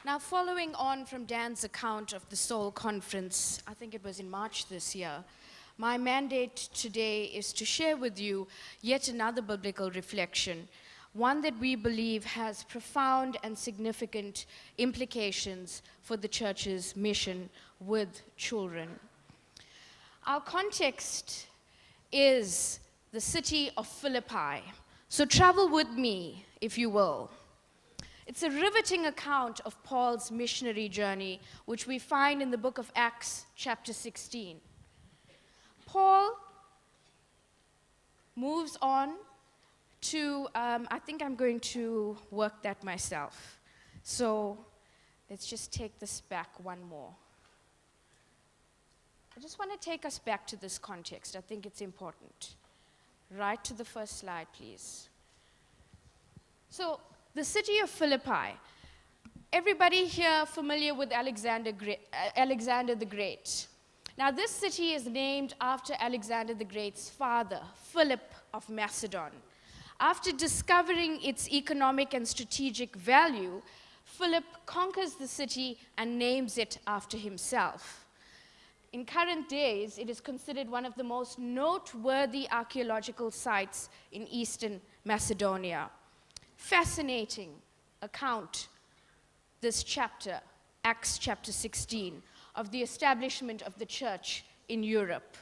Now, following on from Dan's account of the Seoul Conference, I think it was in March this year, my mandate today is to share with you yet another biblical reflection, one that we believe has profound and significant implications for the church's mission with children. Our context is the city of Philippi. So travel with me, if you will. It's a riveting account of Paul's missionary journey, which we find in the book of Acts, chapter 16. Paul moves on to, I think I'm going to work that myself. So let's just take this back one more. I just want to take us back to this context. I think it's important. Right to the first slide, please. So, the city of Philippi. Everybody here familiar with Alexander the Great? Now, this city is named after Alexander the Great's father, Philip of Macedon. After discovering its economic and strategic value, Philip conquers the city and names it after himself. In current days, it is considered one of the most noteworthy archaeological sites in eastern Macedonia. Fascinating account, this chapter, Acts chapter 16, of the establishment of the church in Europe.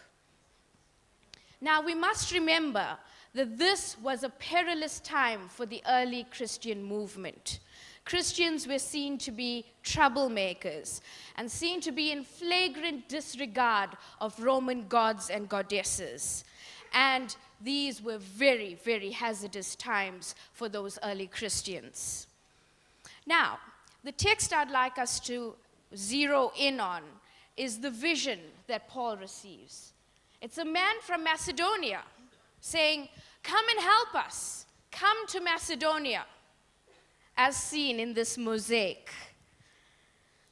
Now, we must remember that this was a perilous time for the early Christian movement. Christians were seen to be troublemakers and seen to be in flagrant disregard of Roman gods and goddesses. And these were very, very hazardous times for those early Christians. Now, the text I'd like us to zero in on is the vision that Paul receives. It's a man from Macedonia saying, "Come and help us. Come to Macedonia," as seen in this mosaic.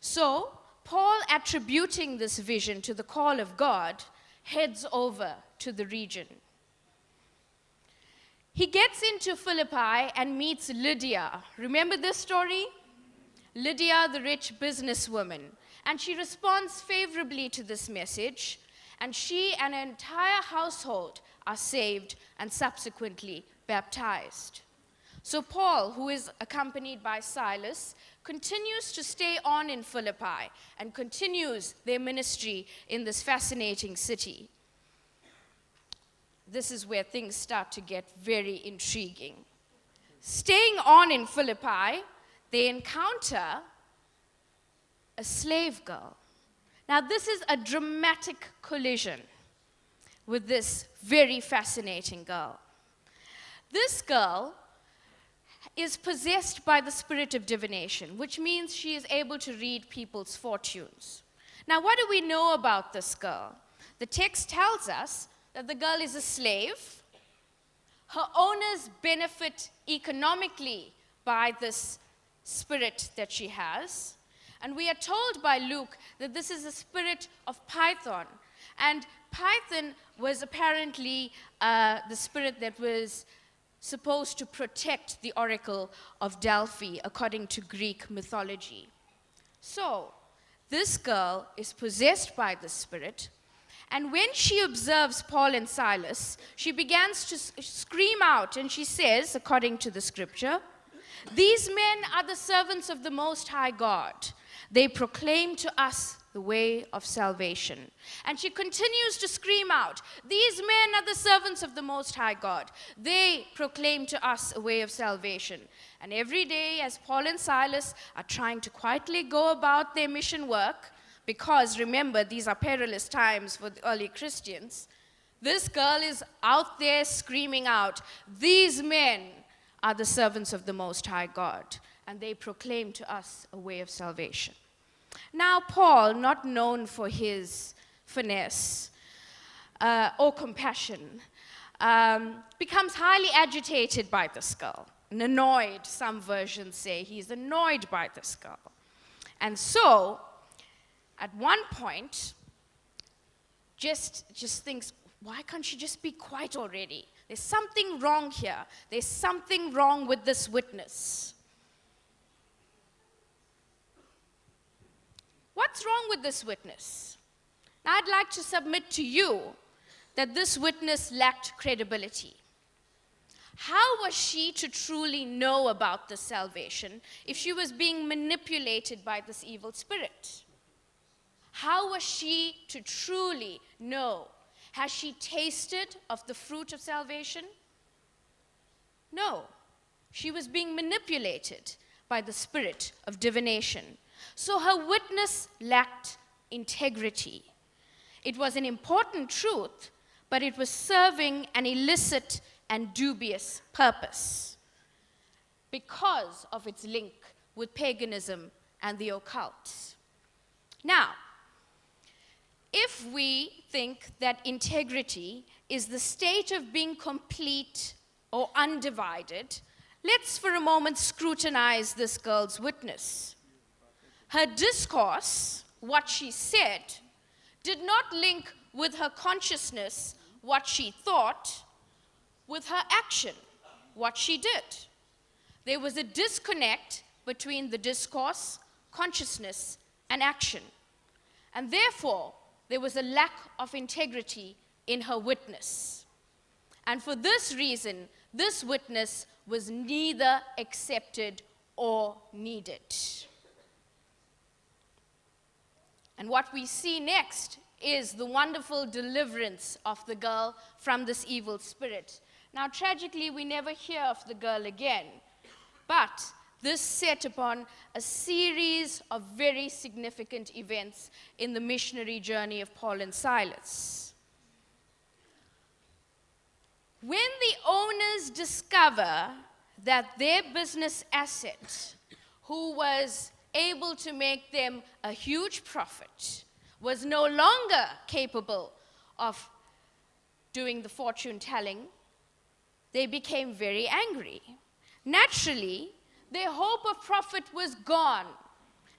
So, Paul, attributing this vision to the call of God, heads over to the region. He gets into Philippi and meets Lydia. Remember this story? Lydia, the rich businesswoman. And she responds favorably to this message, and she and her entire household are saved and subsequently baptized. So Paul, who is accompanied by Silas, continues to stay on in Philippi and continues their ministry in this fascinating city. This is where things start to get very intriguing. Staying on in Philippi, they encounter a slave girl. Now, this is a dramatic collision with this very fascinating girl. This girl is possessed by the spirit of divination, which means she is able to read people's fortunes. Now, what do we know about this girl? The text tells us that the girl is a slave. Her owners benefit economically by this spirit that she has. And we are told by Luke that this is a spirit of Python. And Python was apparently the spirit that was supposed to protect the oracle of Delphi, according to Greek mythology. So, this girl is possessed by the spirit, and when she observes Paul and Silas, she begins to scream out, and she says, according to the scripture, "These men are the servants of the Most High God. They proclaim to us the way of salvation." And she continues to scream out, "These men are the servants of the Most High God. They proclaim to us a way of salvation." And every day, as Paul and Silas are trying to quietly go about their mission work, because remember, these are perilous times for the early Christians, this girl is out there screaming out, "These men are the servants of the Most High God, and they proclaim to us a way of salvation." Now, Paul, not known for his finesse or compassion, becomes highly agitated by this girl, and annoyed. Some versions say he's annoyed by this girl. And so, at one point, just thinks, why can't she just be quiet already? There's something wrong here. There's something wrong with this witness. what's wrong with this witness? Now, I'd like to submit to you that this witness lacked credibility. How was she to truly know about this salvation if she was being manipulated by this evil spirit? How was she to truly know? Has she tasted of the fruit of salvation? No. She was being manipulated by the spirit of divination. So her witness lacked integrity. It was an important truth, but it was serving an illicit and dubious purpose because of its link with paganism and the occult. Now, if we think that integrity is the state of being complete or undivided, let's for a moment scrutinize this girl's witness. Her discourse, what she said, did not link with her consciousness, what she thought, with her action, what she did. There was a disconnect between the discourse, consciousness, and action. And therefore, there was a lack of integrity in her witness. And for this reason, this witness was neither accepted or needed. And what we see next is the wonderful deliverance of the girl from this evil spirit. Now, tragically, we never hear of the girl again, but this set upon a series of very significant events in the missionary journey of Paul and Silas. When the owners discover that their business asset, who was able to make them a huge profit, was no longer capable of doing the fortune telling, they became very angry. Naturally, their hope of profit was gone,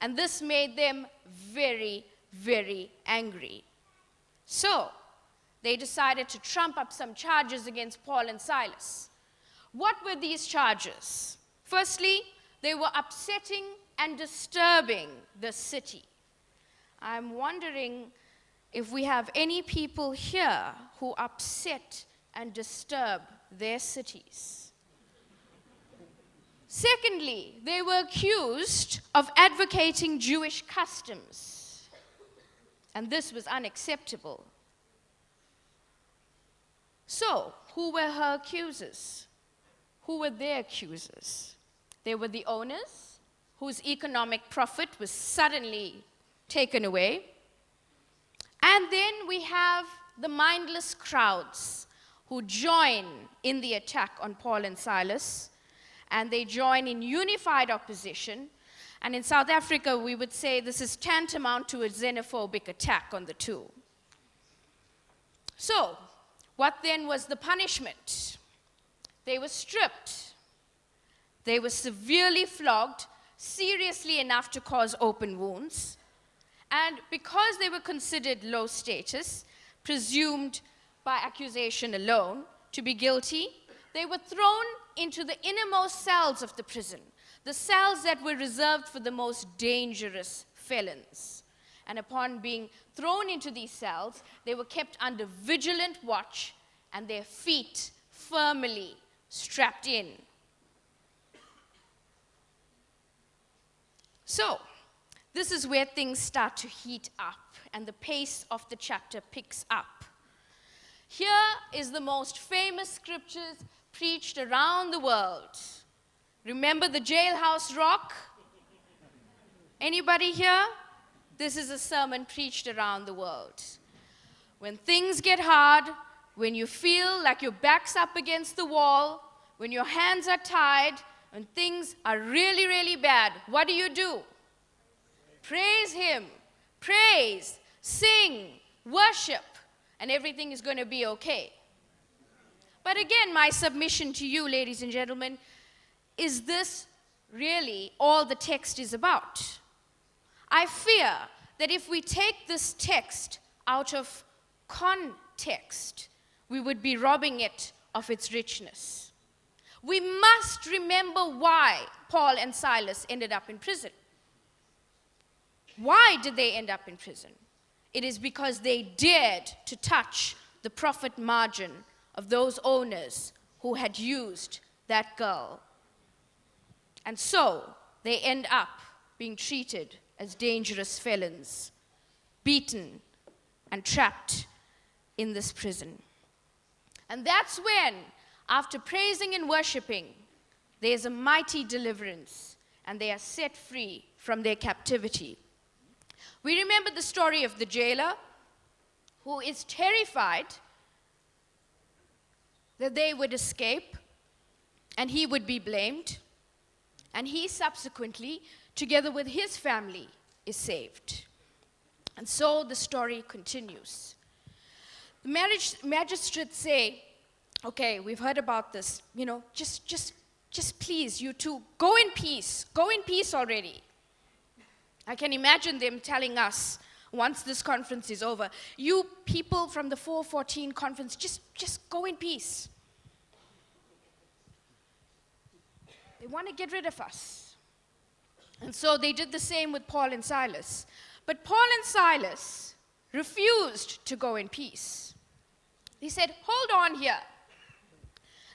and this made them very, very angry. So, they decided to trump up some charges against Paul and Silas. What were these charges? Firstly, they were upsetting and disturbing the city. I'm wondering if we have any people here who upset and disturb their cities. Secondly, they were accused of advocating Jewish customs, and this was unacceptable. So, who were her accusers? Who were their accusers? They were the owners, whose economic profit was suddenly taken away. And then we have the mindless crowds who join in the attack on Paul and Silas, and they join in unified opposition. And in South Africa, we would say this is tantamount to a xenophobic attack on the two. So, what then was the punishment? They were stripped. They were severely flogged, seriously enough to cause open wounds. And because they were considered low status, presumed by accusation alone to be guilty, they were thrown into the innermost cells of the prison, the cells that were reserved for the most dangerous felons. And upon being thrown into these cells, they were kept under vigilant watch and their feet firmly strapped in. So, this is where things start to heat up and the pace of the chapter picks up. Here is the most famous scriptures preached around the world. Remember the jailhouse rock? Anybody here? This is a sermon preached around the world. When things get hard, when you feel like your back's up against the wall, when your hands are tied, when things are really, really bad, what do? Praise Him. Praise, sing, worship, and everything is going to be okay. But again, my submission to you, ladies and gentlemen, is this really all the text is about? I fear that if we take this text out of context, we would be robbing it of its richness. We must remember why Paul and Silas ended up in prison. Why did they end up in prison? It is because they dared to touch the profit margin of those owners who had used that girl. And so they end up being treated as dangerous felons, beaten and trapped in this prison. And that's when, after praising and worshiping, there's a mighty deliverance, and they are set free from their captivity. We remember the story of the jailer who is terrified that they would escape and he would be blamed, and he subsequently, together with his family, is saved. And so the story continues. The magistrates say, okay, we've heard about this, just please, you two, go in peace already. I can imagine them telling us, once this conference is over, you people from the 414 conference, just go in peace. They want to get rid of us. And so they did the same with Paul and Silas. But Paul and Silas refused to go in peace. They said, hold on here.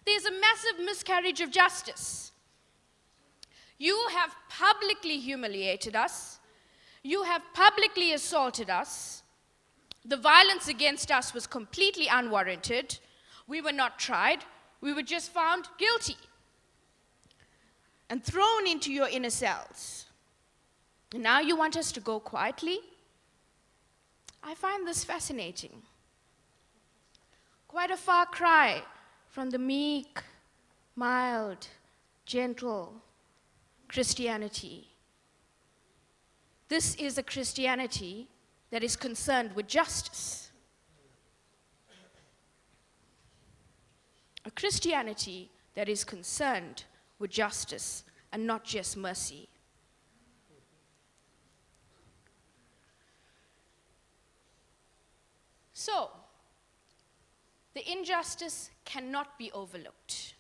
There's a massive miscarriage of justice. You have publicly humiliated us. You have publicly assaulted us. The violence against us was completely unwarranted. We were not tried. We were just found guilty and thrown into your inner cells. And now you want us to go quietly? I find this fascinating. Quite a far cry from the meek, mild, gentle Christianity. This is a Christianity that is concerned with justice. A Christianity that is concerned with justice and not just mercy. So, the injustice cannot be overlooked.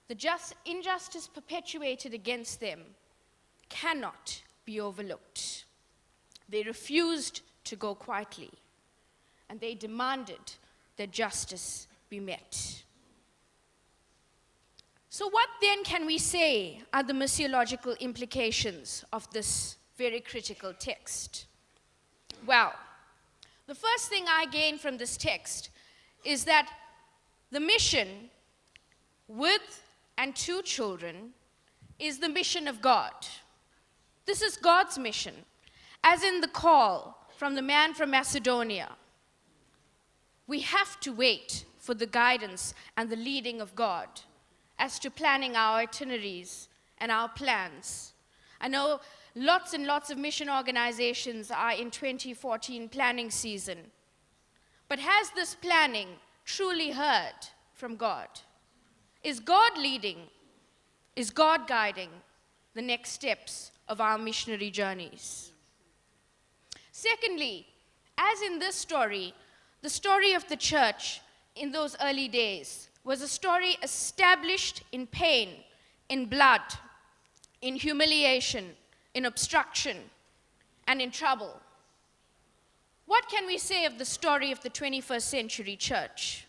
The injustice perpetuated against them cannot be overlooked. They refused to go quietly, and they demanded that justice be met. So what then can we say are the missiological implications of this very critical text? Well, the first thing I gain from this text is that the mission with and to children is the mission of God. This is God's mission, as in the call from the man from Macedonia. We have to wait for the guidance and the leading of God as to planning our itineraries and our plans. I know lots and lots of mission organizations are in 2014 planning season. But has this planning truly heard from God? Is God leading? Is God guiding the next steps of our missionary journeys? Secondly, as in this story, the story of the church in those early days was a story established in pain, in blood, in humiliation, in obstruction, and in trouble. What can we say of the story of the 21st century church?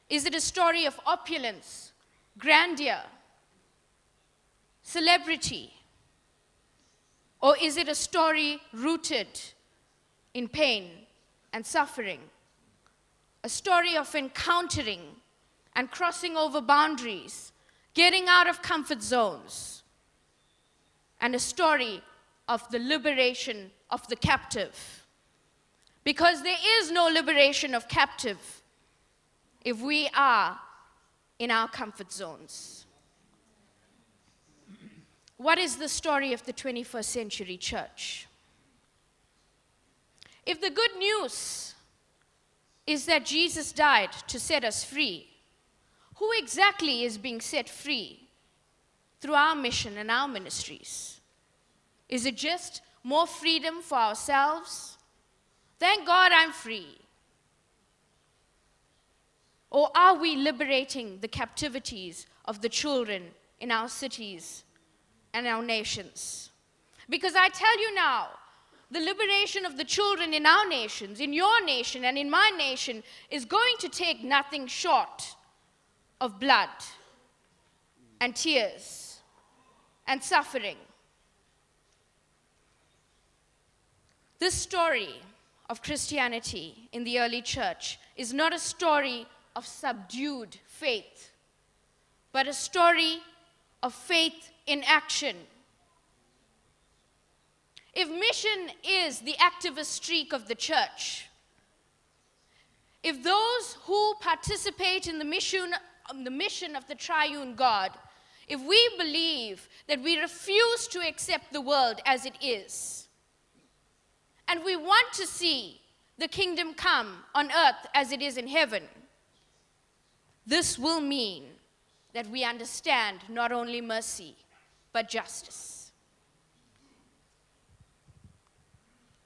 Is it a story of opulence, grandeur, celebrity? Or is it a story rooted in pain and suffering? A story of encountering and crossing over boundaries, getting out of comfort zones, and a story of the liberation of the captive. Because there is no liberation of captive if we are in our comfort zones. What is the story of the 21st century church? If the good news is that Jesus died to set us free, who exactly is being set free through our mission and our ministries? Is it just more freedom for ourselves? Thank God I'm free. Or are we liberating the captivities of the children in our cities and our nations? Because I tell you now, the liberation of the children in our nations, in your nation and in my nation, is going to take nothing short of blood and tears and suffering. This story of Christianity in the early church is not a story of subdued faith, but a story of faith in action. If mission is the activist streak of the church, if those who participate in the mission of the triune God, if we believe that we refuse to accept the world as it is, and we want to see the kingdom come on earth as it is in heaven, this will mean that we understand not only mercy, but justice.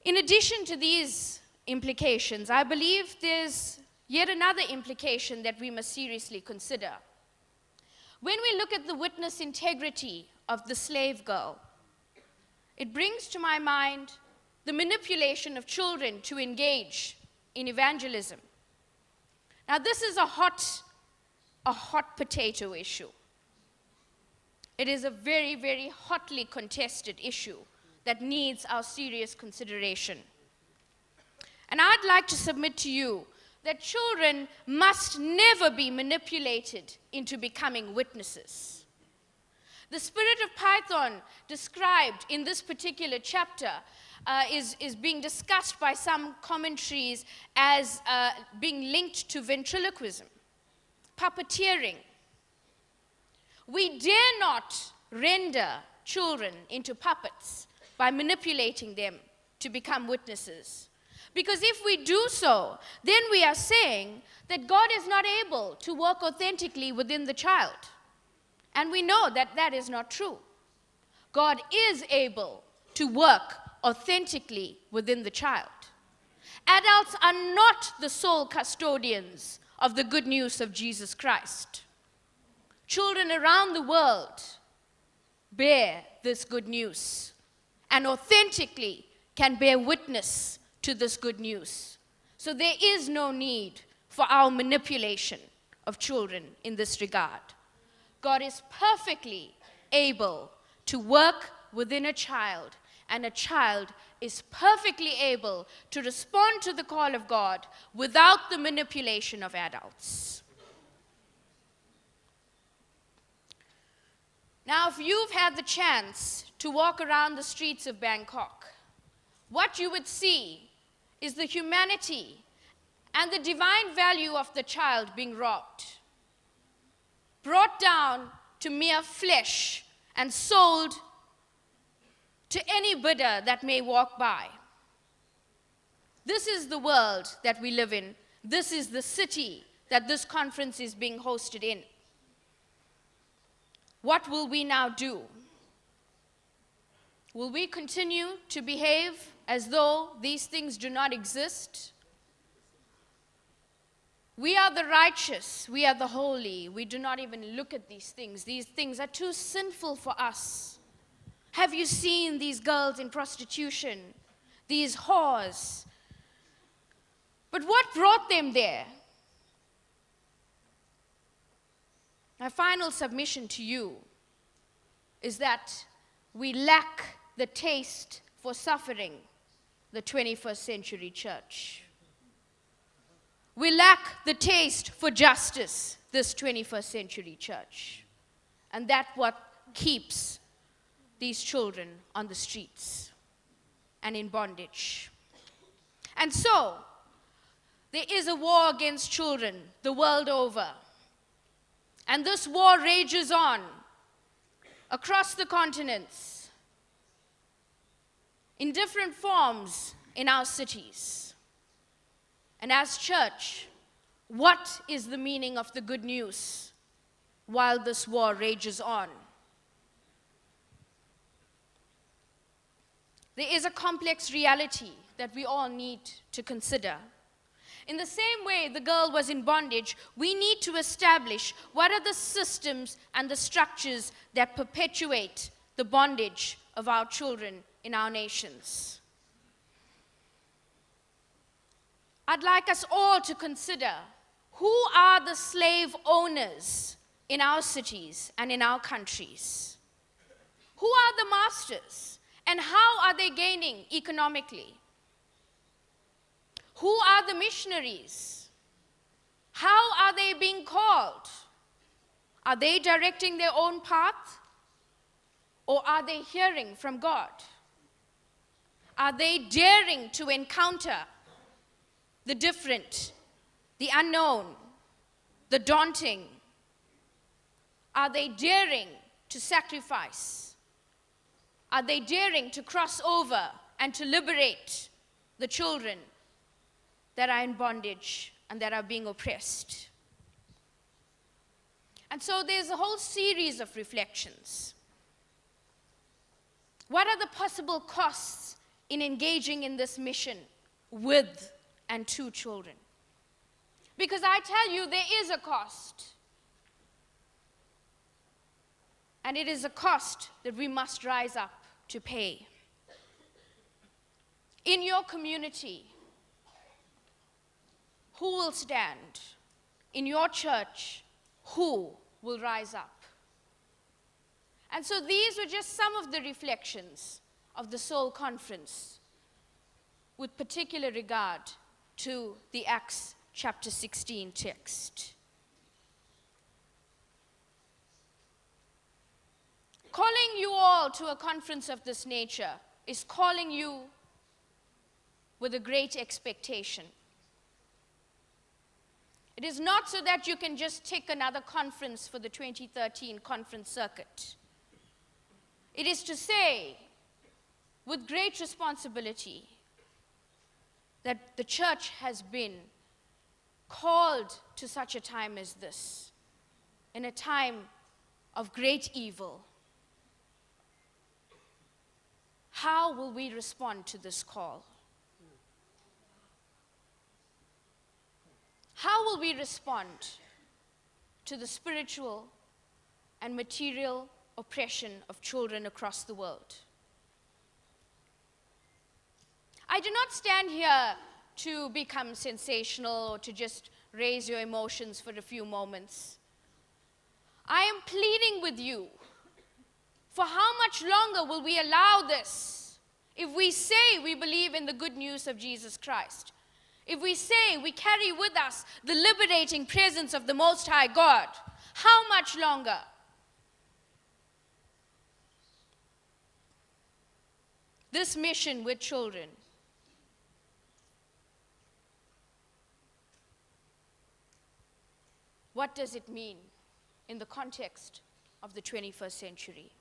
In addition to these implications, I believe there's yet another implication that we must seriously consider. When we look at the witness integrity of the slave girl, it brings to my mind the manipulation of children to engage in evangelism. Now, this is a hot potato issue. It is a very, very hotly contested issue that needs our serious consideration. And I'd like to submit to you that children must never be manipulated into becoming witnesses. The spirit of Python described in this particular chapter is being discussed by some commentaries as being linked to ventriloquism, puppeteering. We dare not render children into puppets by manipulating them to become witnesses. Because if we do so, then we are saying that God is not able to work authentically within the child. And we know that that is not true. God is able to work authentically within the child. Adults are not the sole custodians of the good news of Jesus Christ. Children around the world bear this good news and authentically can bear witness to this good news. So there is no need for our manipulation of children in this regard. God is perfectly able to work within a child, and a child is perfectly able to respond to the call of God without the manipulation of adults. Now, if you've had the chance to walk around the streets of Bangkok, what you would see is the humanity and the divine value of the child being robbed, brought down to mere flesh and sold to any bidder that may walk by. This is the world that we live in. This is the city that this conference is being hosted in. What will we now do? Will we continue to behave as though these things do not exist? We are the righteous, we are the holy. We do not even look at these things. These things are too sinful for us. Have you seen these girls in prostitution, these whores? But what brought them there? My final submission to you is that we lack the taste for suffering, the 21st century church. We lack the taste for justice, this 21st century church. And that's what keeps these children on the streets and in bondage. And so, there is a war against children the world over. And this war rages on across the continents in different forms in our cities. And as church, what is the meaning of the good news while this war rages on? There is a complex reality that we all need to consider. In the same way the girl was in bondage, we need to establish what are the systems and the structures that perpetuate the bondage of our children in our nations. I'd like us all to consider who are the slave owners in our cities and in our countries. Who are the masters and how are they gaining economically? Who are the missionaries? How are they being called? Are they directing their own path? Or are they hearing from God? Are they daring to encounter the different, the unknown, the daunting? Are they daring to sacrifice? Are they daring to cross over and to liberate the children that are in bondage and that are being oppressed? And so there's a whole series of reflections. What are the possible costs in engaging in this mission with and to children? Because I tell you, there is a cost. And it is a cost that we must rise up to pay. In your community, who will stand? In your church, who will rise up? And so these were just some of the reflections of the Soul Conference with particular regard to the Acts chapter 16 text. Calling you all to a conference of this nature is calling you with a great expectation. It is not so that you can just take another conference for the 2013 conference circuit. It is to say, with great responsibility, that the church has been called to such a time as this, in a time of great evil. How will we respond to this call? How will we respond to the spiritual and material oppression of children across the world? I do not stand here to become sensational or to just raise your emotions for a few moments. I am pleading with you. For how much longer will we allow this? If we say we believe in the good news of Jesus Christ, if we say we carry with us the liberating presence of the Most High God, how much longer? This mission with children, what does it mean in the context of the 21st century?